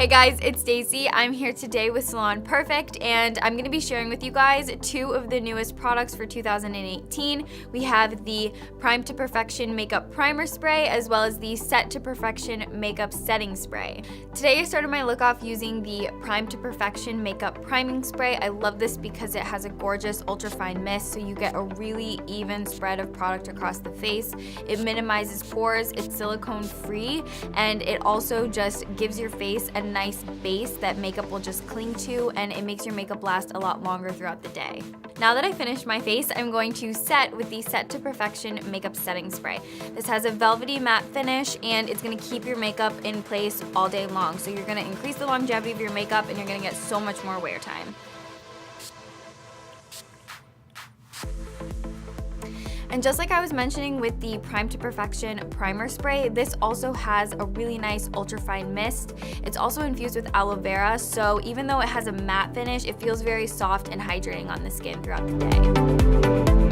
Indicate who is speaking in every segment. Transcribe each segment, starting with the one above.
Speaker 1: Hey guys, it's Dacey. I'm here today with Salon Perfect, and I'm going to be sharing with you guys two of the newest products for 2018. We have the Prime to Perfection Makeup Primer Spray, as well as the Set to Perfection Makeup Setting Spray. Today I started my look off using the Prime to Perfection Makeup Priming Spray. I love this because it has a gorgeous ultrafine mist, so you get a really even spread of product across the face. It minimizes pores, it's silicone free, and it also just gives your face a nice base that makeup will just cling to, and it makes your makeup last a lot longer throughout the day. Now that I finished my face, I'm going to set with the Set to Perfection Makeup Setting Spray. This has a velvety matte finish, and it's going to keep your makeup in place all day long. So you're going to increase the longevity of your makeup, and you're going to get so much more wear time. And just like I was mentioning with the Prime to Perfection Primer Spray, this also has a really nice ultrafine mist. It's also infused with aloe vera, so even though it has a matte finish, it feels very soft and hydrating on the skin throughout the day.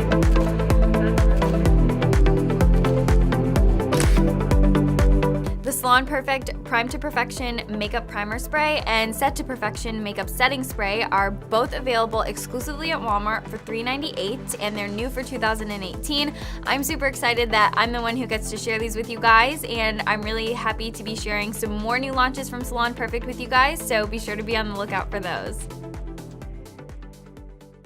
Speaker 1: The Salon Perfect Prime to Perfection Makeup Primer Spray and Set to Perfection Makeup Setting Spray are both available exclusively at Walmart for $3.98, and they're new for 2018. I'm super excited that I'm the one who gets to share these with you guys, and I'm really happy to be sharing some more new launches from Salon Perfect with you guys, so be sure to be on the lookout for those.